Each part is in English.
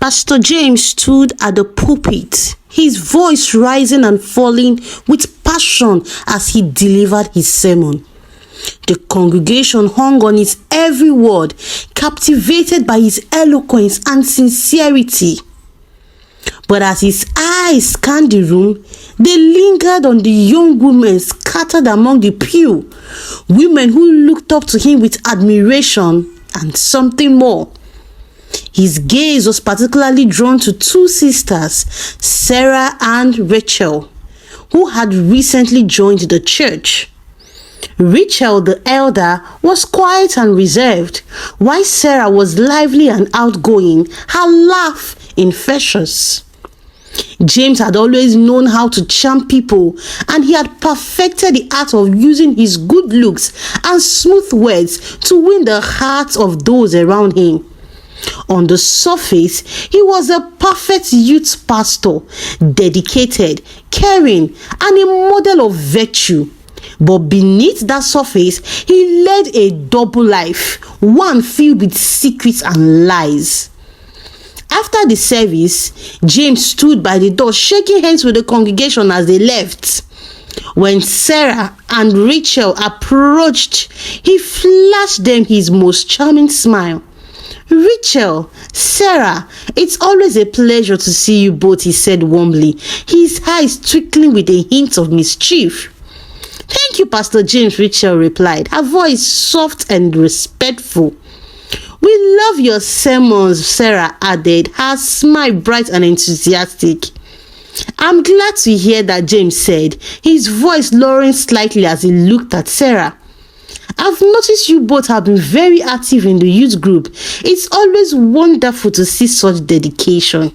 Pastor James stood at the pulpit, his voice rising and falling with passion as he delivered his sermon. The congregation hung on his every word, captivated by his eloquence and sincerity. But as his eyes scanned the room, they lingered on the young women scattered among the pew, women who looked up to him with admiration and something more. His gaze was particularly drawn to two sisters, Sarah and Rachel, who had recently joined the church. Rachel, the elder, was quiet and reserved, while Sarah was lively and outgoing, her laugh infectious. James had always known how to charm people, and he had perfected the art of using his good looks and smooth words to win the hearts of those around him. On the surface, he was a perfect youth pastor, dedicated, caring, and a model of virtue. But beneath that surface, he led a double life, one filled with secrets and lies. After the service, James stood by the door shaking hands with the congregation as they left. When Sarah and Rachel approached, he flashed them his most charming smile. "Rachel, Sarah, it's always a pleasure to see you both," he said warmly, his eyes twinkling with a hint of mischief. "Thank you, Pastor James," Rachel replied, her voice soft and respectful. "We love your sermons," Sarah added, her smile bright and enthusiastic. "I'm glad to hear that," James said, his voice lowering slightly as he looked at Sarah. "I've noticed you both have been very active in the youth group. It's always wonderful to see such dedication."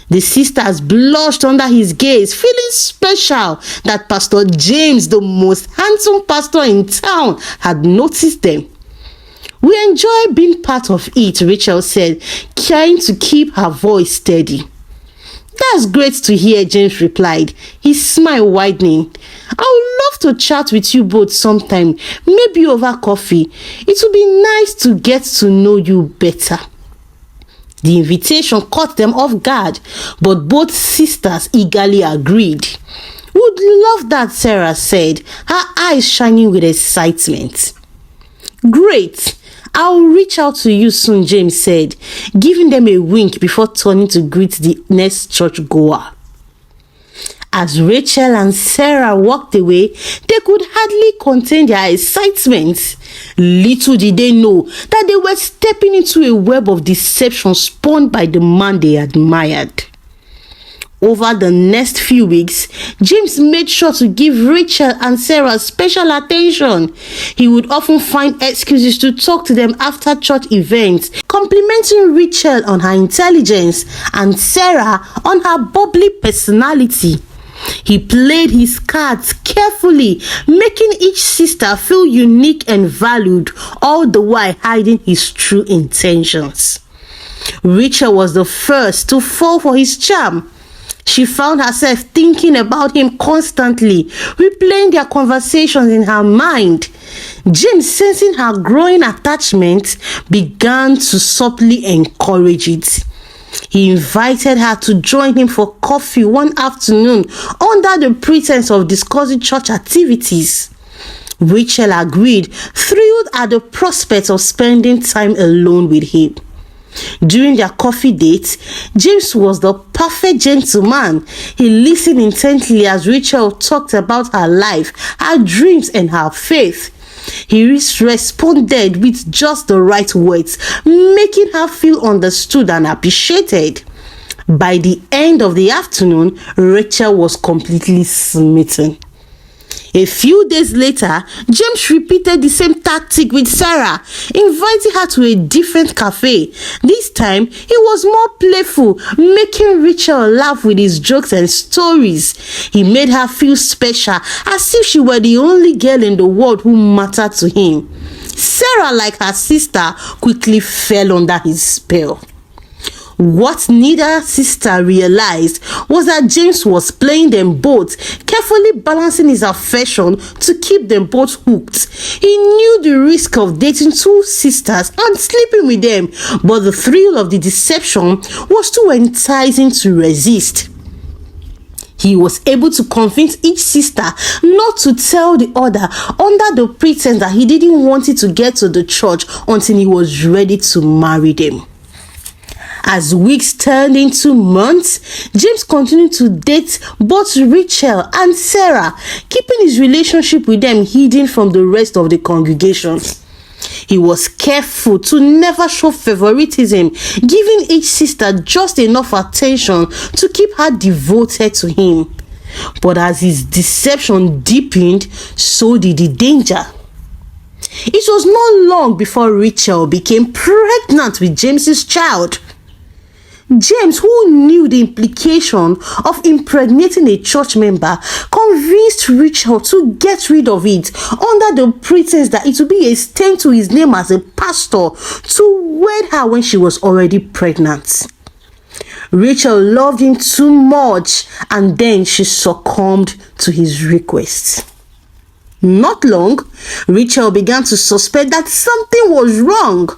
The sisters blushed under his gaze, feeling special that Pastor James, the most handsome pastor in town, had noticed them. "We enjoy being part of it," Rachel said, trying to keep her voice steady. "That's great to hear," James replied, his smile widening. "I would love to chat with you both sometime, maybe over coffee. It would be nice to get to know you better." The invitation caught them off guard, but both sisters eagerly agreed. "Would love that," Sarah said, her eyes shining with excitement. "Great. I'll reach out to you soon," James said, giving them a wink before turning to greet the next churchgoer. As Rachel and Sarah walked away, they could hardly contain their excitement. Little did they know that they were stepping into a web of deception spun by the man they admired. Over the next few weeks, James made sure to give Rachel and Sarah special attention. He would often find excuses to talk to them after church events, complimenting Rachel on her intelligence and Sarah on her bubbly personality. He played his cards carefully, making each sister feel unique and valued, all the while hiding his true intentions. Rachel was the first to fall for his charm. She found herself thinking about him constantly, replaying their conversations in her mind. James, sensing her growing attachment, began to subtly encourage it. He invited her to join him for coffee one afternoon under the pretense of discussing church activities. Rachel agreed, thrilled at the prospect of spending time alone with him. During their coffee date, James was the perfect gentleman. He listened intently as Rachel talked about her life, her dreams, and her faith. He responded with just the right words, making her feel understood and appreciated. By the end of the afternoon, Rachel was completely smitten. A few days later, James repeated the same tactic with Sarah, inviting her to a different cafe. This time, he was more playful, making Rachel laugh with his jokes and stories. He made her feel special, as if she were the only girl in the world who mattered to him. Sarah, like her sister, quickly fell under his spell. What neither sister realized was that James was playing them both, carefully balancing his affection to keep them both hooked. He knew the risk of dating two sisters and sleeping with them, but the thrill of the deception was too enticing to resist. He was able to convince each sister not to tell the other under the pretense that he didn't want it to get to the church until he was ready to marry them. As weeks turned into months, James continued to date both Rachel and Sarah, keeping his relationship with them hidden from the rest of the congregation. He was careful to never show favoritism, giving each sister just enough attention to keep her devoted to him. But as his deception deepened, so did the danger. It was not long before Rachel became pregnant with James's child. James, who knew the implication of impregnating a church member, convinced Rachel to get rid of it under the pretense that it would be a stain to his name as a pastor to wed her when she was already pregnant. Rachel loved him too much, and then she succumbed to his request. Not long, Rachel began to suspect that something was wrong.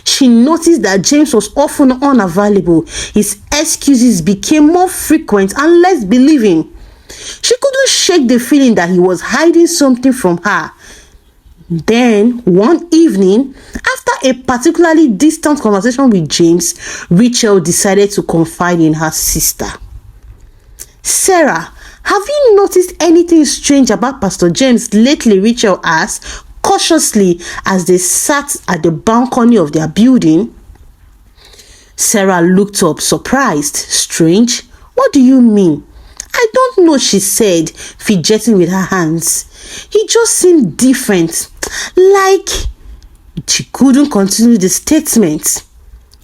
She noticed that James was often unavailable. His excuses became more frequent and less believing. She couldn't shake the feeling that he was hiding something from her. Then, one evening, after a particularly distant conversation with James, Rachel decided to confide in her sister. "Sarah, have you noticed anything strange about Pastor James lately?" Rachel asked cautiously as they sat at the balcony of their building. Sarah looked up, surprised. "Strange? What do you mean?" "I don't know," she said, fidgeting with her hands. "He just seemed different. Like..." She couldn't continue the statement.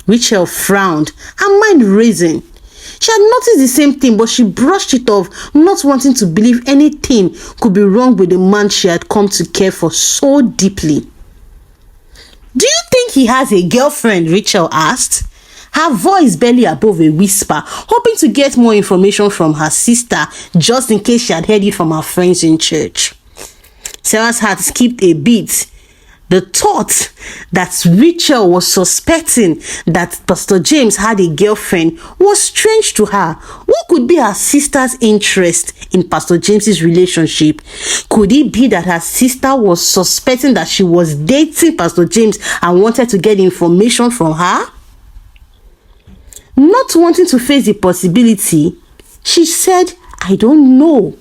Rachel frowned, her mind racing. She had noticed the same thing, but she brushed it off, not wanting to believe anything could be wrong with the man she had come to care for so deeply. "Do you think he has a girlfriend?" Rachel asked, her voice barely above a whisper, hoping to get more information from her sister, just in case she had heard it from her friends in church. Sarah's heart skipped a beat. The thought that Rachel was suspecting that Pastor James had a girlfriend was strange to her. What could be her sister's interest in Pastor James's relationship? Could it be that her sister was suspecting that she was dating Pastor James and wanted to get information from her? Not wanting to face the possibility, she said, "I don't know."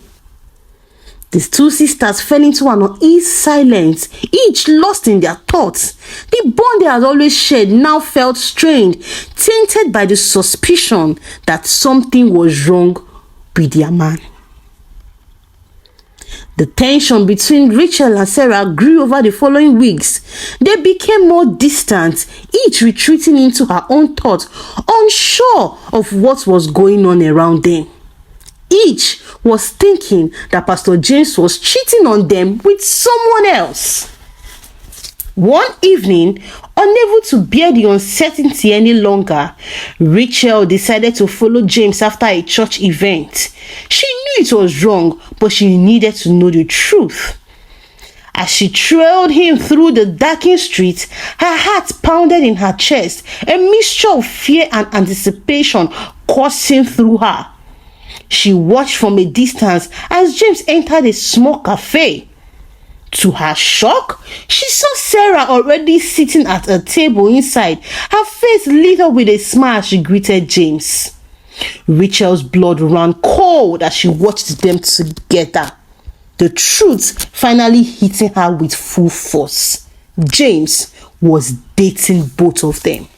The two sisters fell into an uneasy silence, each lost in their thoughts. The bond they had always shared now felt strained, tainted by the suspicion that something was wrong with their man. The tension between Rachel and Sarah grew over the following weeks. They became more distant, each retreating into her own thoughts, unsure of what was going on around them. Each was thinking that Pastor James was cheating on them with someone else. One evening, unable to bear the uncertainty any longer, Rachel decided to follow James after a church event. She knew it was wrong, but she needed to know the truth. As she trailed him through the darkened streets, her heart pounded in her chest, a mixture of fear and anticipation coursing through her. She watched from a distance as James entered a small cafe. To her shock, she saw Sarah already sitting at a table inside, her face lit up with a smile as she greeted James. Rachel's blood ran cold as she watched them together, the truth finally hitting her with full force. James was dating both of them.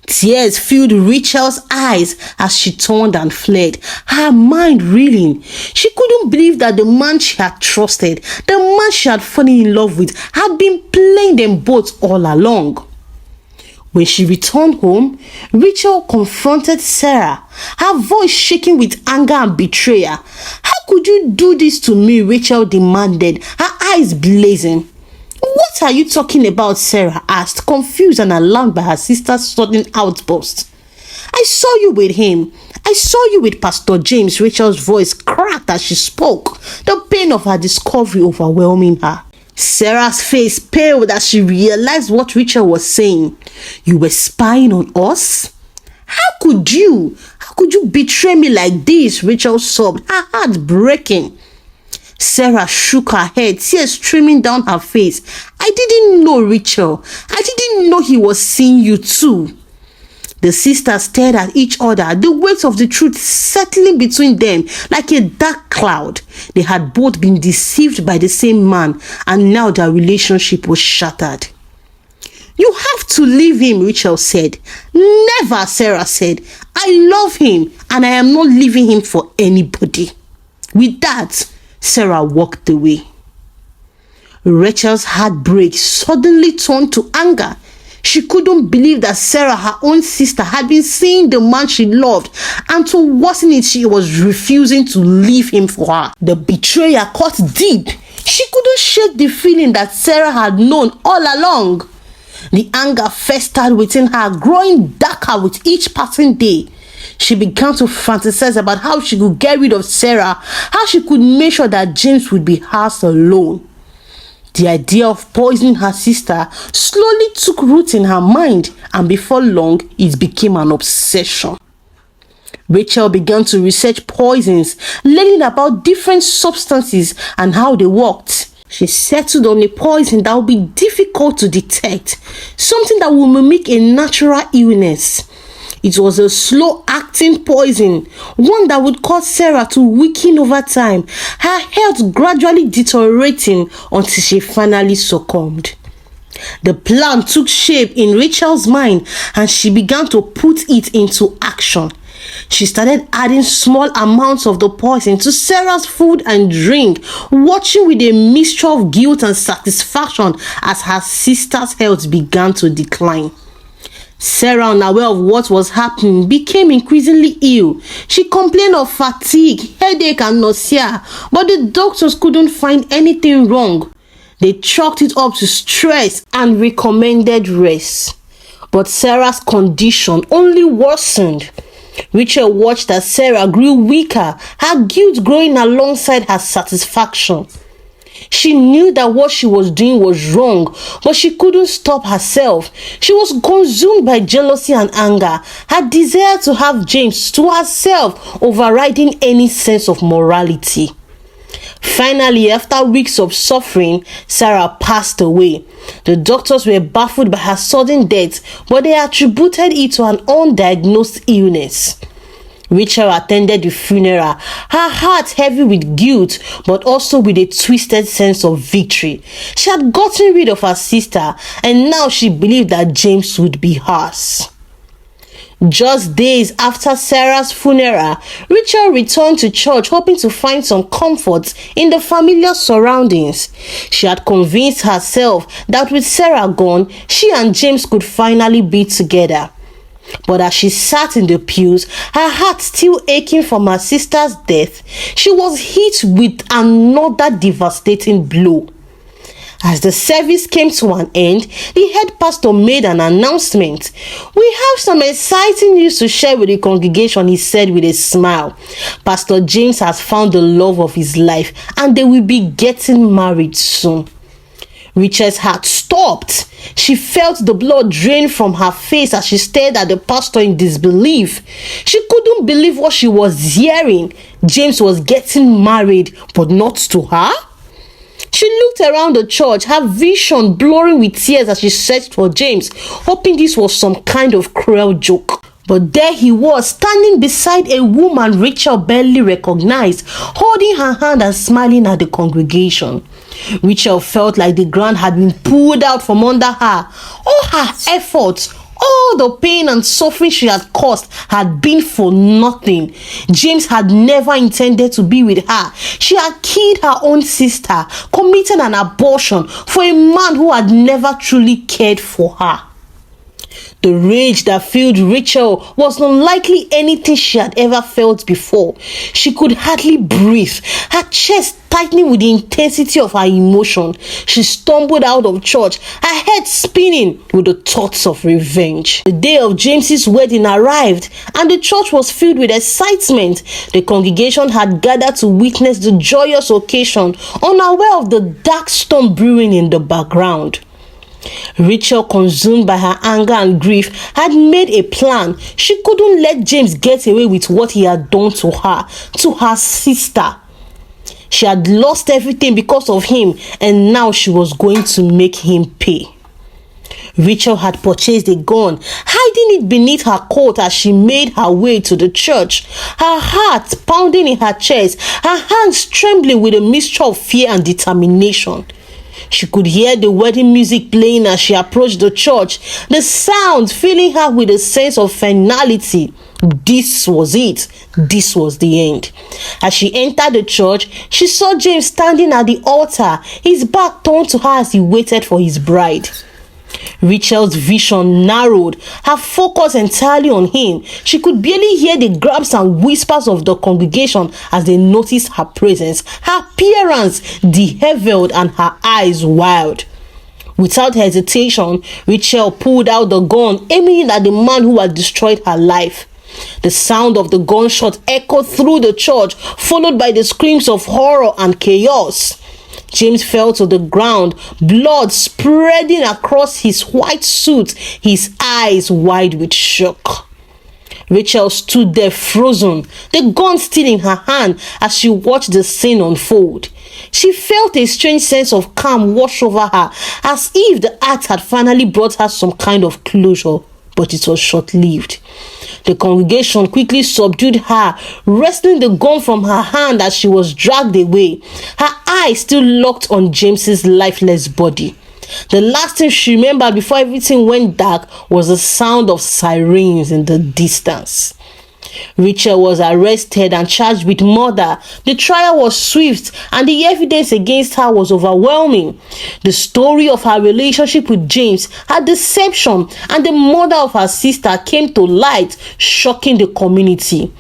Tears filled Rachel's eyes as she turned and fled, her mind reeling. She couldn't believe that the man she had trusted, the man she had fallen in love with, had been playing them both all along. When she returned home, Rachel confronted Sarah, her voice shaking with anger and betrayal. "How could you do this to me?" Rachel demanded, her eyes blazing. "What are you talking about?" Sarah asked, confused and alarmed by her sister's sudden outburst. I saw you with him. I saw you with Pastor James. Rachel's voice cracked as she spoke, the pain of her discovery overwhelming her. Sarah's face paled as she realized what Rachel was saying. You were spying on us? How could you? How could you betray me like this? Rachel sobbed, her heart breaking. Sarah shook her head, tears streaming down her face. I didn't know, Rachel. I didn't know he was seeing you too. The sisters stared at each other, the weight of the truth settling between them like a dark cloud. They had both been deceived by the same man, and now their relationship was shattered. You have to leave him, Rachel said. Never, Sarah said. I love him, and I am not leaving him for anybody. With that, Sarah walked away. Rachel's heartbreak suddenly turned to anger. She couldn't believe that Sarah, her own sister, had been seeing the man she loved, and to worsen it, she was refusing to leave him for her. The betrayal cut deep. She couldn't shake the feeling that Sarah had known all along. The anger festered within her, growing darker with each passing day. She began to fantasize about how she could get rid of Sarah, how she could make sure that James would be hers alone. The idea of poisoning her sister slowly took root in her mind, and before long, it became an obsession. Rachel began to research poisons, learning about different substances and how they worked. She settled on a poison that would be difficult to detect, something that would mimic a natural illness. It was a slow-acting poison, one that would cause Sarah to weaken over time, her health gradually deteriorating until she finally succumbed. The plan took shape in Rachel's mind, and she began to put it into action. She started adding small amounts of the poison to Sarah's food and drink, watching with a mixture of guilt and satisfaction as her sister's health began to decline. Sarah, unaware of what was happening, became increasingly ill. She complained of fatigue, headache, and nausea, but the doctors couldn't find anything wrong. They chalked it up to stress and recommended rest. But Sarah's condition only worsened. Rachel watched as Sarah grew weaker, her guilt growing alongside her satisfaction. She knew that what she was doing was wrong, but she couldn't stop herself. She was consumed by jealousy and anger, her desire to have James to herself overriding any sense of morality. Finally, after weeks of suffering, Sarah passed away. The doctors were baffled by her sudden death, but they attributed it to an undiagnosed illness. Rachel attended the funeral, her heart heavy with guilt, but also with a twisted sense of victory. She had gotten rid of her sister, and now she believed that James would be hers. Just days after Sarah's funeral, Rachel returned to church hoping to find some comfort in the familiar surroundings. She had convinced herself that with Sarah gone, she and James could finally be together. But as she sat in the pews, her heart still aching from her sister's death, she was hit with another devastating blow. As the service came to an end, the head pastor made an announcement. "We have some exciting news to share with the congregation," he said with a smile. "Pastor James has found the love of his life, and they will be getting married soon." Rachel's heart stopped. She felt the blood drain from her face as she stared at the pastor in disbelief. She couldn't believe what she was hearing. James was getting married, but not to her? She looked around the church, her vision blurring with tears as she searched for James, hoping this was some kind of cruel joke. But there he was, standing beside a woman Rachel barely recognized, holding her hand and smiling at the congregation. Rachel felt like the ground had been pulled out from under her. All her efforts, all the pain and suffering she had caused had been for nothing. James had never intended to be with her. She had killed her own sister, committed an abortion for a man who had never truly cared for her. The rage that filled Rachel was unlikely anything she had ever felt before. She could hardly breathe, her chest tightening with the intensity of her emotion. She stumbled out of church, her head spinning with the thoughts of revenge. The day of James's wedding arrived, and the church was filled with excitement. The congregation had gathered to witness the joyous occasion, unaware of the dark storm brewing in the background. Rachel, consumed by her anger and grief, had made a plan. She couldn't let James get away with what he had done to her sister. She had lost everything because of him, and now she was going to make him pay. Rachel had purchased a gun, hiding it beneath her coat as she made her way to the church, her heart pounding in her chest, her hands trembling with a mixture of fear and determination. She could hear the wedding music playing as she approached the church, the sound filling her with a sense of finality. This was it. This was the end. As she entered the church, she saw James standing at the altar, his back turned to her as he waited for his bride. Rachel's vision narrowed, her focus entirely on him. She could barely hear the grabs and whispers of the congregation as they noticed her presence, her appearance disheveled and her eyes wild. Without hesitation, Rachel pulled out the gun, aiming it at the man who had destroyed her life. The sound of the gunshot echoed through the church, followed by the screams of horror and chaos. James fell to the ground, blood spreading across his white suit, his eyes wide with shock. Rachel stood there frozen, the gun still in her hand as she watched the scene unfold. She felt a strange sense of calm wash over her, as if the act had finally brought her some kind of closure, but it was short-lived. The congregation quickly subdued her, wresting the gun from her hand as she was dragged away, her eyes still locked on James's lifeless body. The last thing she remembered before everything went dark was the sound of sirens in the distance. Rachel was arrested and charged with murder. The trial was swift and the evidence against her was overwhelming. The story of her relationship with James, her deception, and the murder of her sister came to light, shocking the community.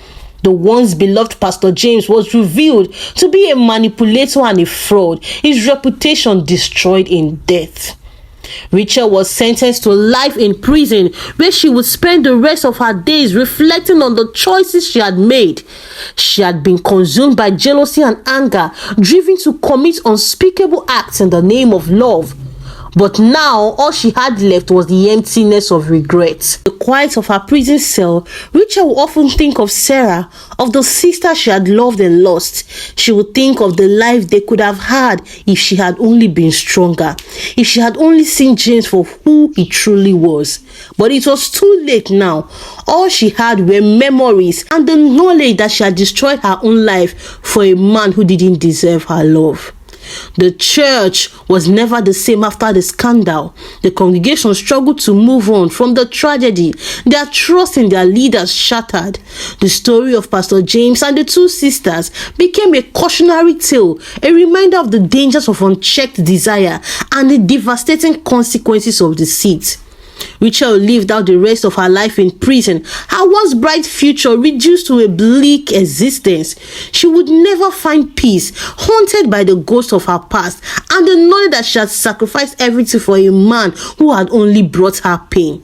The once beloved Pastor James was revealed to be a manipulator and a fraud, his reputation destroyed in death. Rachel was sentenced to life in prison, where she would spend the rest of her days reflecting on the choices she had made. She had been consumed by jealousy and anger, driven to commit unspeakable acts in the name of love. But now, all she had left was the emptiness of regret. In the quiet of her prison cell, Rachel would often think of Sarah, of the sister she had loved and lost. She would think of the life they could have had if she had only been stronger, if she had only seen James for who he truly was. But it was too late now. All she had were memories and the knowledge that she had destroyed her own life for a man who didn't deserve her love. The church was never the same after the scandal. The congregation struggled to move on from the tragedy. Their trust in their leaders shattered. The story of Pastor James and the two sisters became a cautionary tale, a reminder of the dangers of unchecked desire and the devastating consequences of deceit. Rachel lived out the rest of her life in prison, her once bright future reduced to a bleak existence. She would never find peace, haunted by the ghost of her past and the knowledge that she had sacrificed everything for a man who had only brought her pain.